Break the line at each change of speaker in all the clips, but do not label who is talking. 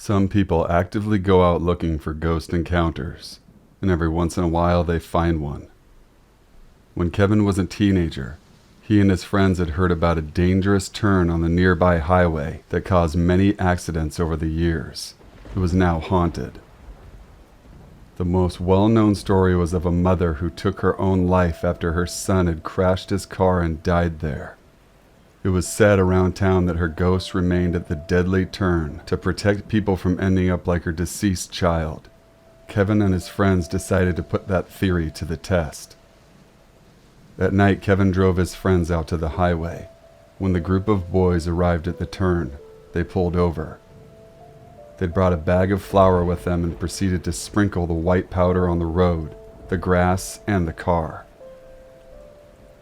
Some people actively go out looking for ghost encounters, and every once in a while they find one. When Kevin was a teenager, he and his friends had heard about a dangerous turn on the nearby highway that caused many accidents over the years. It was now haunted. The most well-known story was of a mother who took her own life after her son had crashed his car and died there. It was said around town that her ghost remained at the deadly turn to protect people from ending up like her deceased child. Kevin and his friends decided to put that theory to the test. At night, Kevin drove his friends out to the highway. When the group of boys arrived at the turn, they pulled over. They'd brought a bag of flour with them and proceeded to sprinkle the white powder on the road, the grass, and the car.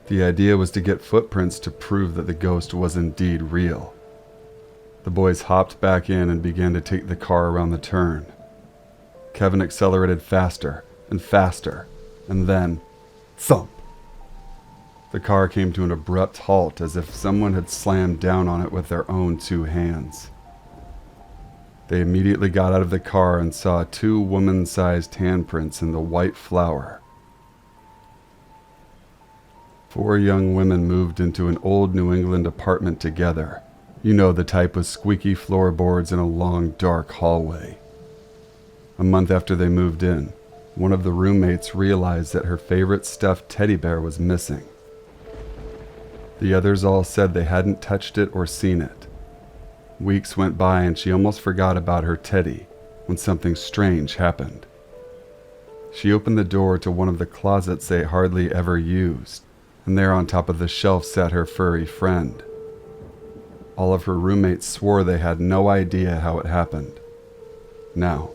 The idea was to get footprints to prove that the ghost was indeed real. The boys hopped back in and began to take the car around the turn. Kevin accelerated faster and faster, and then, thump! The car came to an abrupt halt as if someone had slammed down on it with their own two hands. They immediately got out of the car and saw 2 woman-sized handprints in the white flour. 4 young women moved into an old New England apartment together. You know, the type with squeaky floorboards and a long, dark hallway. A month after they moved in, one of the roommates realized that her favorite stuffed teddy bear was missing. The others all said they hadn't touched it or seen it. Weeks went by and she almost forgot about her teddy when something strange happened. She opened the door to one of the closets they hardly ever used, and there on top of the shelf sat her furry friend. All of her roommates swore they had no idea how it happened. Now,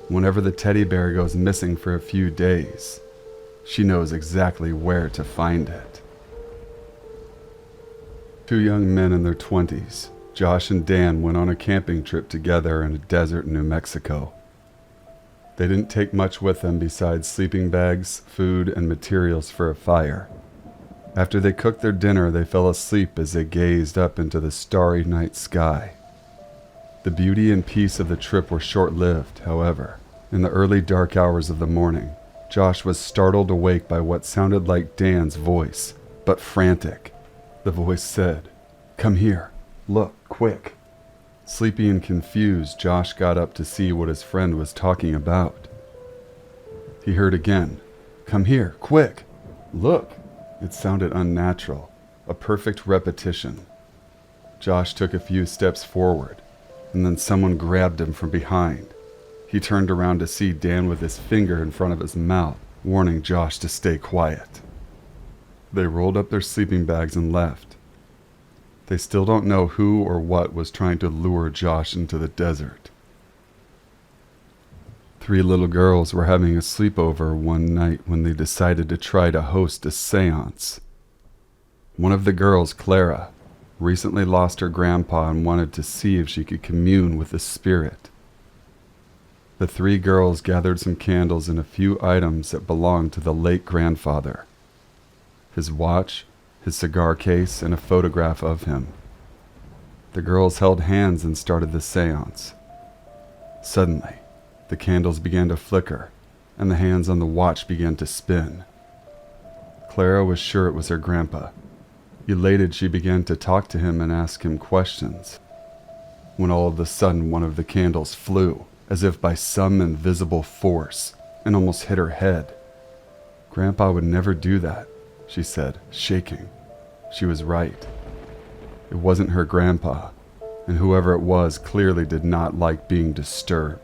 whenever the teddy bear goes missing for a few days, she knows exactly where to find it. 2 young men in their 20s, Josh and Dan, went on a camping trip together in a desert in New Mexico. They didn't take much with them besides sleeping bags, food, and materials for a fire. After they cooked their dinner, they fell asleep as they gazed up into the starry night sky. The beauty and peace of the trip were short-lived, however. In the early dark hours of the morning, Josh was startled awake by what sounded like Dan's voice, but frantic. The voice said, "Come here. Look, quick." Sleepy and confused, Josh got up to see what his friend was talking about. He heard again, "Come here, quick. Look." It sounded unnatural, a perfect repetition. Josh took a few steps forward, and then someone grabbed him from behind. He turned around to see Dan with his finger in front of his mouth, warning Josh to stay quiet. They rolled up their sleeping bags and left. They still don't know who or what was trying to lure Josh into the desert. 3 little girls were having a sleepover one night when they decided to try to host a seance. One of the girls, Clara, recently lost her grandpa and wanted to see if she could commune with the spirit. The 3 girls gathered some candles and a few items that belonged to the late grandfather. His watch, his cigar case, and a photograph of him. The girls held hands and started the seance. Suddenly, the candles began to flicker, and the hands on the watch began to spin. Clara was sure it was her grandpa. Elated, she began to talk to him and ask him questions, when all of a sudden one of the candles flew, as if by some invisible force, and almost hit her head. "Grandpa would never do that," she said, shaking. She was right. It wasn't her grandpa, and whoever it was clearly did not like being disturbed.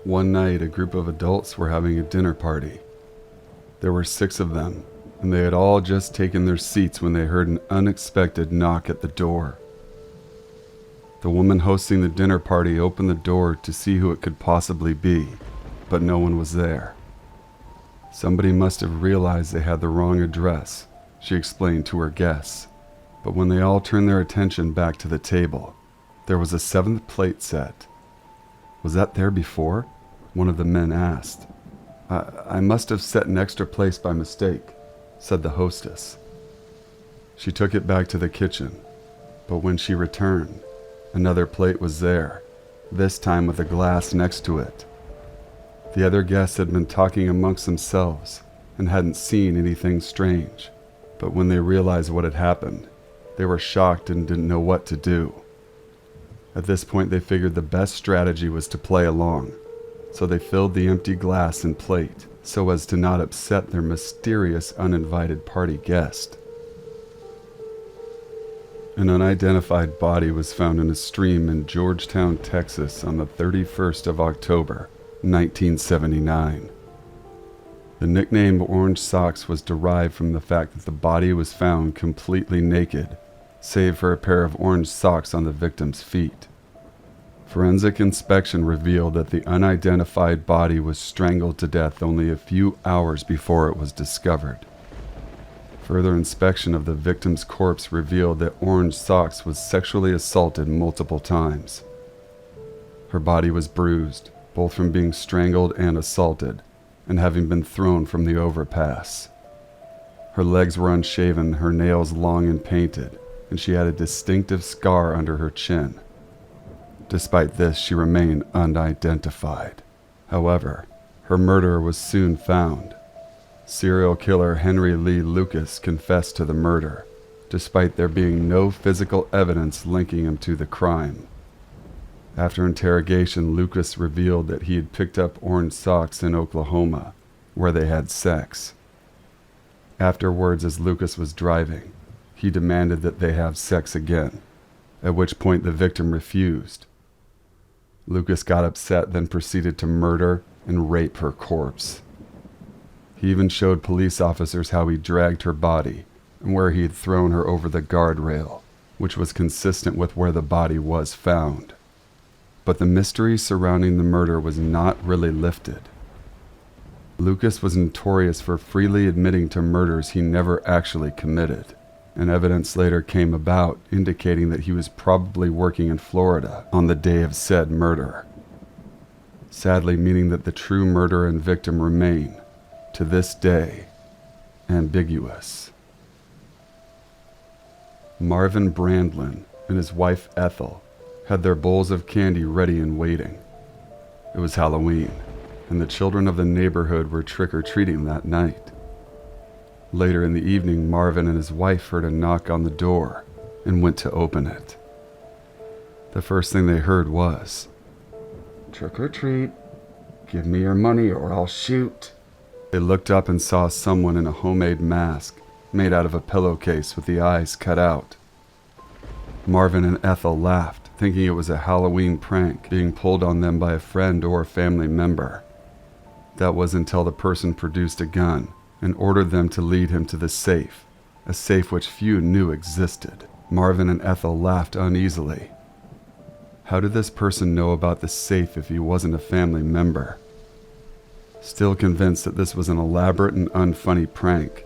One night, a group of adults were having a dinner party. There were 6 of them, and they had all just taken their seats when they heard an unexpected knock at the door. The woman hosting the dinner party opened the door to see who it could possibly be, but no one was there. Somebody must have realized they had the wrong address, she explained to her guests. But when they all turned their attention back to the table, there was a 7th plate set. "Was that there before?" one of the men asked. I must have set an extra place by mistake," said the hostess. She took it back to the kitchen, but when she returned, Another plate was there, this time with a glass next to it. The other guests had been talking amongst themselves and hadn't seen anything strange, but when they realized what had happened, they were shocked and didn't know what to do. At this point, they figured the best strategy was to play along, so they filled the empty glass and plate so as to not upset their mysterious uninvited party guest. An unidentified body was found in a stream in Georgetown, Texas on the 31st of October, 1979. The nickname Orange Socks was derived from the fact that the body was found completely naked, save for a pair of orange socks on the victim's feet. Forensic inspection revealed that the unidentified body was strangled to death only a few hours before it was discovered. Further inspection of the victim's corpse revealed that Orange Socks was sexually assaulted multiple times. Her body was bruised, both from being strangled and assaulted, and having been thrown from the overpass. Her legs were unshaven, her nails long and painted, and she had a distinctive scar under her chin. Despite this, she remained unidentified. However, her murderer was soon found. Serial killer Henry Lee Lucas confessed to the murder, despite there being no physical evidence linking him to the crime. After interrogation, Lucas revealed that he had picked up Orange Socks in Oklahoma, where they had sex. Afterwards, as Lucas was driving, he demanded that they have sex again, at which point the victim refused. Lucas got upset, then proceeded to murder and rape her corpse. He even showed police officers how he dragged her body and where he had thrown her over the guardrail, which was consistent with where the body was found. But the mystery surrounding the murder was not really lifted. Lucas was notorious for freely admitting to murders he never actually committed, and evidence later came about indicating that he was probably working in Florida on the day of said murder. Sadly, meaning that the true murderer and victim remain, to this day, ambiguous. Marvin Brandlin and his wife Ethel had their bowls of candy ready and waiting. It was Halloween, and the children of the neighborhood were trick-or-treating that night. Later in the evening, Marvin and his wife heard a knock on the door and went to open it. The first thing they heard was, "Trick or treat, give me your money or I'll shoot." They looked up and saw someone in a homemade mask made out of a pillowcase with the eyes cut out. Marvin and Ethel laughed, thinking it was a Halloween prank being pulled on them by a friend or family member. That was until the person produced a gun and ordered them to lead him to the safe, a safe which few knew existed. Marvin and Ethel laughed uneasily. How did this person know about the safe if he wasn't a family member? Still convinced that this was an elaborate and unfunny prank,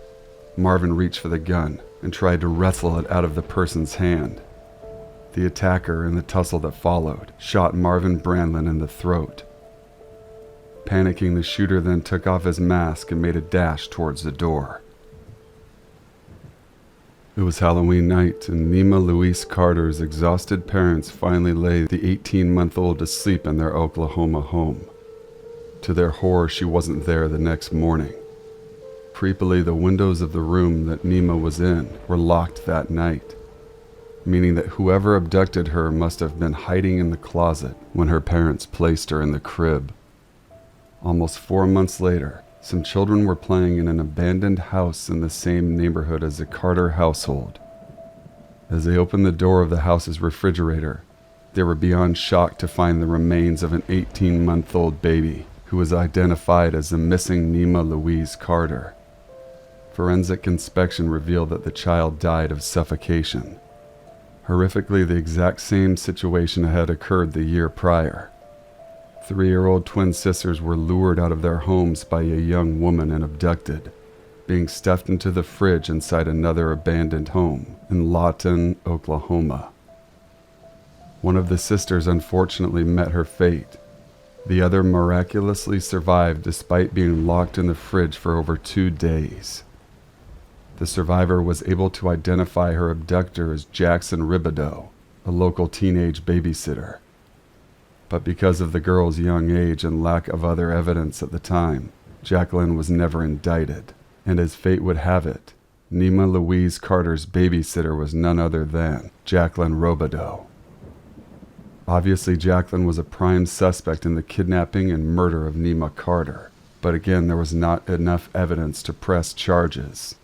Marvin reached for the gun and tried to wrestle it out of the person's hand. The attacker, in the tussle that followed, shot Marvin Brandlin in the throat. Panicking, the shooter then took off his mask and made a dash towards the door. It was Halloween night, and Nima Louise Carter's exhausted parents finally laid the 18-month-old to sleep in their Oklahoma home. To their horror, she wasn't there the next morning. Creepily, the windows of the room that Nima was in were locked that night, meaning that whoever abducted her must have been hiding in the closet when her parents placed her in the crib. Almost 4 months later, some children were playing in an abandoned house in the same neighborhood as the Carter household. As they opened the door of the house's refrigerator, they were beyond shock to find the remains of an 18-month-old baby who was identified as the missing Nima Louise Carter. Forensic inspection revealed that the child died of suffocation. Horrifically, the exact same situation had occurred the year prior. 3-year-old twin sisters were lured out of their homes by a young woman and abducted, being stuffed into the fridge inside another abandoned home in Lawton, Oklahoma. One of the sisters unfortunately met her fate. The other miraculously survived despite being locked in the fridge for over 2 days. The survivor was able to identify her abductor as Jackson Ribideau, a local teenage babysitter. But because of the girl's young age and lack of other evidence at the time, Jacqueline was never indicted, and as fate would have it, Nema Louise Carter's babysitter was none other than Jacqueline Robideau. Obviously, Jacqueline was a prime suspect in the kidnapping and murder of Nema Carter, but again, there was not enough evidence to press charges.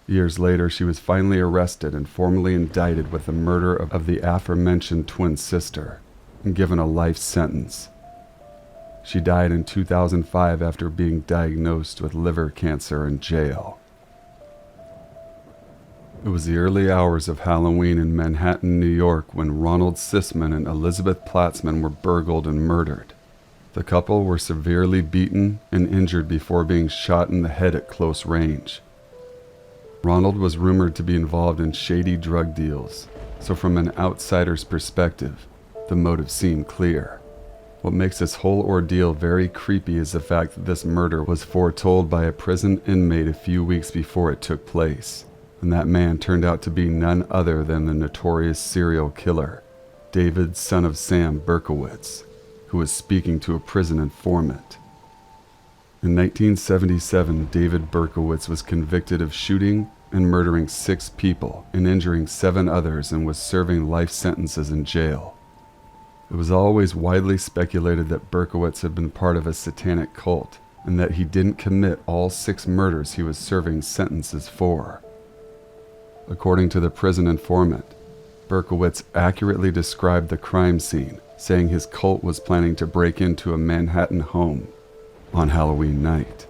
Years later, she was finally arrested and formally indicted with the murder of the aforementioned twin sister and given a life sentence. She died in 2005 after being diagnosed with liver cancer in jail. It was the early hours of Halloween in Manhattan, New York, when Ronald Sisman and Elizabeth Platzman were burgled and murdered. The couple were severely beaten and injured before being shot in the head at close range. Ronald was rumored to be involved in shady drug deals, so from an outsider's perspective, the motive seemed clear. What makes this whole ordeal very creepy is the fact that this murder was foretold by a prison inmate a few weeks before it took place, and that man turned out to be none other than the notorious serial killer, David son of Sam Berkowitz, who was speaking to a prison informant. In 1977, David Berkowitz was convicted of shooting and murdering 6 people and injuring 7 others and was serving life sentences in jail. It was always widely speculated that Berkowitz had been part of a satanic cult and that he didn't commit all 6 murders he was serving sentences for. According to the prison informant, Berkowitz accurately described the crime scene, saying his cult was planning to break into a Manhattan home on Halloween night.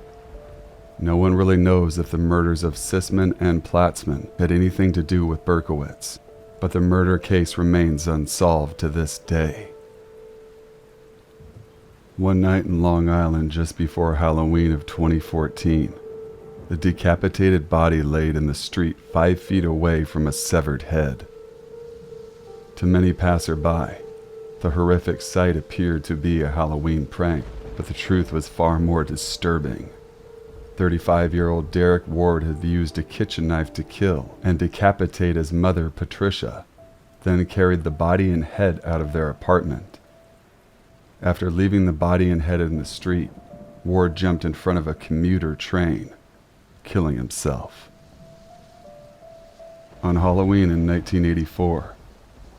No one really knows if the murders of Sisman and Platzman had anything to do with Berkowitz, but the murder case remains unsolved to this day. One night in Long Island just before Halloween of 2014, the decapitated body laid in the street 5 feet away from a severed head. To many passerby, the horrific sight appeared to be a Halloween prank, but the truth was far more disturbing. 35-year-old Derek Ward had used a kitchen knife to kill and decapitate his mother, Patricia, then carried the body and head out of their apartment. After leaving the body and head in the street, Ward jumped in front of a commuter train, killing himself. On Halloween in 1984,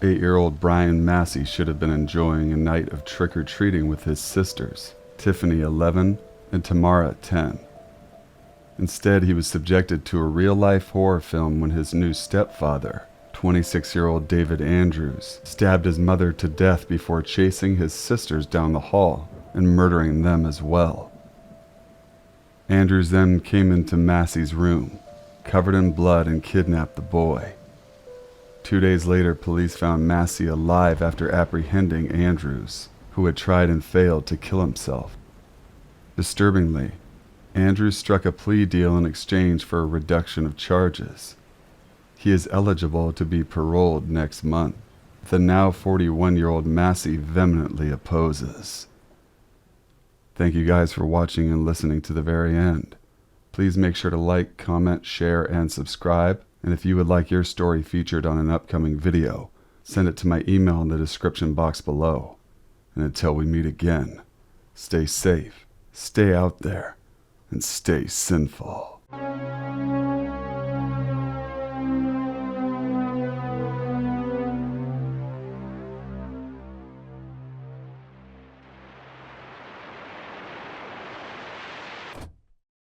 8-year-old Brian Massey should have been enjoying a night of trick-or-treating with his sisters, Tiffany 11 and Tamara 10. Instead, he was subjected to a real-life horror film when his new stepfather, 26-year-old David Andrews, stabbed his mother to death before chasing his sisters down the hall and murdering them as well. Andrews then came into Massey's room, covered in blood, and kidnapped the boy. 2 days later, police found Massey alive after apprehending Andrews, who had tried and failed to kill himself. Disturbingly, Andrews struck a plea deal in exchange for a reduction of charges. He is eligible to be paroled next month. The now 41-year-old Massey vehemently opposes. Thank you guys for watching and listening to the very end. Please make sure to like, comment, share, and subscribe. And if you would like your story featured on an upcoming video, send it to my email in the description box below. And until we meet again, stay safe, stay out there, and stay sinful.